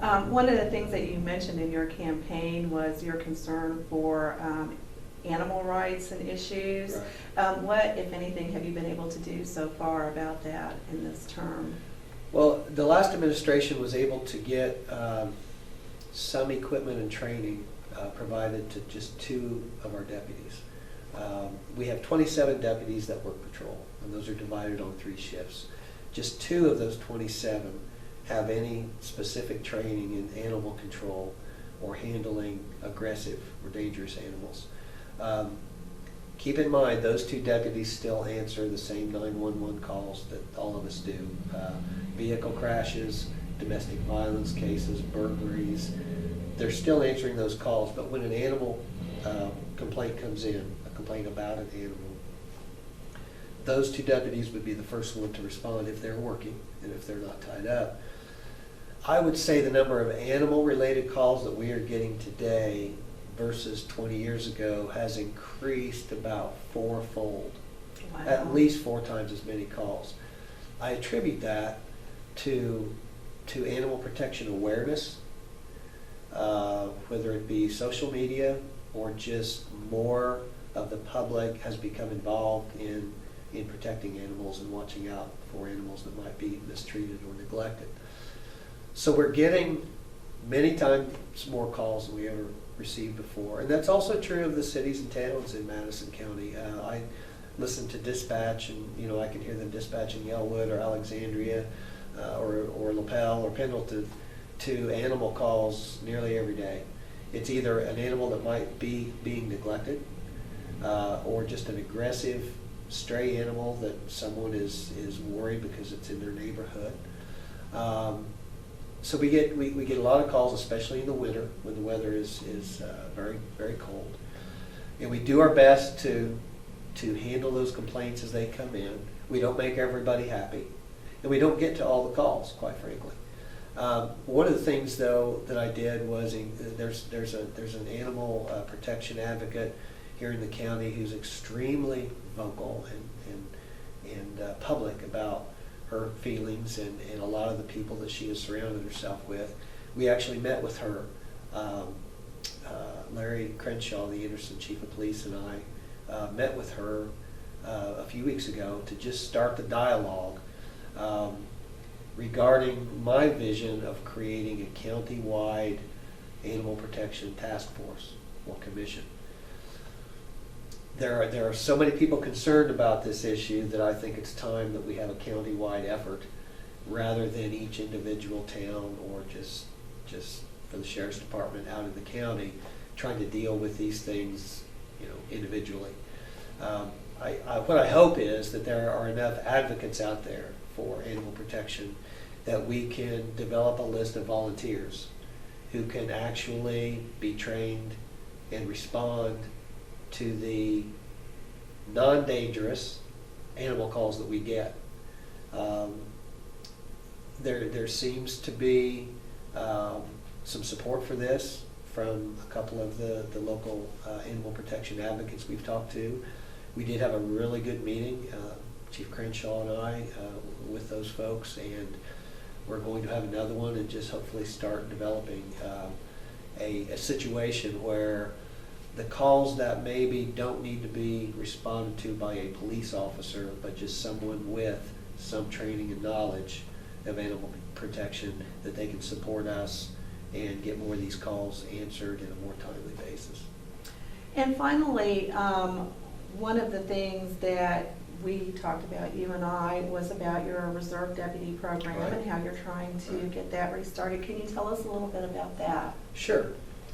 One of the things that you mentioned in your campaign was your concern for animal rights and issues. Right. What, if anything, have you been able to do so far about that in this term? Well, the last administration was able to get some equipment and training provided to just 2 of our deputies. We have 27 deputies that work patrol, and those are divided on 3 shifts. Just 2 of those 27 have any specific training in animal control or handling aggressive or dangerous animals. Keep in mind, those 2 deputies still answer the same 911 calls that all of us do. Vehicle crashes, domestic violence cases, burglaries. They're still answering those calls, but when an animal complaint comes in, a complaint about an animal, those 2 deputies would be the first one to respond if they're working and if they're not tied up. I would say the number of animal-related calls that we are getting today versus 20 years ago has increased about 4-fold. Wow. At least 4 times as many calls. I attribute that to animal protection awareness, whether it be social media or just more of the public has become involved in protecting animals and watching out for animals that might be mistreated or neglected. So we're getting many times more calls than we ever received before. And that's also true of the cities and towns in Madison County. I listen to dispatch, and I can hear them dispatching Yellwood or Alexandria or LaPel or Pendleton to animal calls nearly every day. It's either an animal that might be being neglected or just an aggressive stray animal that someone is worried because it's in their neighborhood. So we get a lot of calls, especially in the winter when the weather is very, very cold. And we do our best to handle those complaints as they come in. We don't make everybody happy. And we don't get to all the calls, quite frankly. One of the things, though, that I did was there's an animal protection advocate here in the county who's extremely vocal and public about her feelings and a lot of the people that she has surrounded herself with. We actually met with her. Larry Crenshaw, the Anderson Chief of Police, and I met with her a few weeks ago to just start the dialogue regarding my vision of creating a county-wide animal protection task force or commission. There are so many people concerned about this issue that I think it's time that we have a county-wide effort rather than each individual town or just for the sheriff's department out in the county trying to deal with these things individually. What I hope is that there are enough advocates out there for animal protection that we can develop a list of volunteers who can actually be trained and respond to the non-dangerous animal calls that we get. There seems to be some support for this from a couple of the local animal protection advocates we've talked to. We did have a really good meeting, Chief Crenshaw and I, with those folks, and we're going to have another one and just hopefully start developing a situation where the calls that maybe don't need to be responded to by a police officer, but just someone with some training and knowledge of animal protection, that they can support us and get more of these calls answered in a more timely basis. And finally, one of the things that we talked about, you and I, was about your reserve deputy program. Right. And how you're trying to get that restarted. Can you tell us a little bit about that? Sure.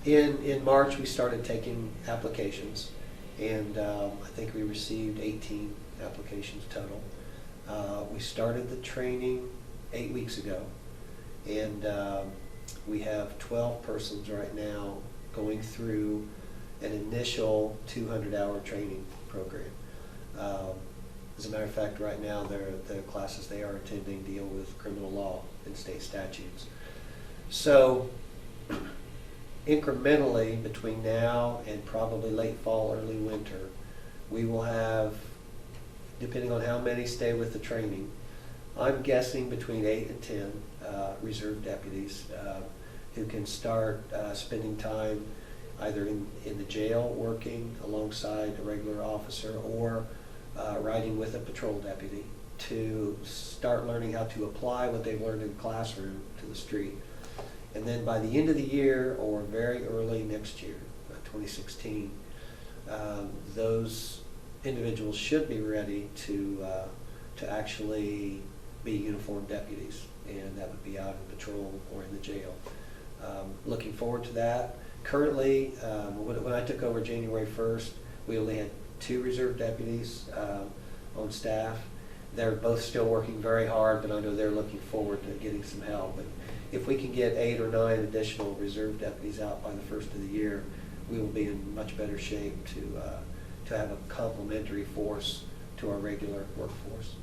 In March, we started taking applications, and I think we received 18 applications total. We started the training 8 weeks ago, and we have 12 persons right now going through an initial 200-hour training program. As a matter of fact, right now, the classes they are attending deal with criminal law and state statutes. So, incrementally, between now and probably late fall, early winter, we will have, depending on how many stay with the training, I'm guessing between 8 and 10 reserve deputies who can start spending time either in the jail working alongside a regular officer or riding with a patrol deputy to start learning how to apply what they've learned in the classroom to the street. And then by the end of the year or very early next year, 2016, those individuals should be ready to actually be uniformed deputies, and that would be out in patrol or in the jail. Looking forward to that. Currently, when I took over January 1st, we only had 2 reserve deputies on staff. They're both still working very hard, but I know they're looking forward to getting some help. But if we can get 8 or 9 additional reserve deputies out by the first of the year, we will be in much better shape to have a complementary force to our regular workforce.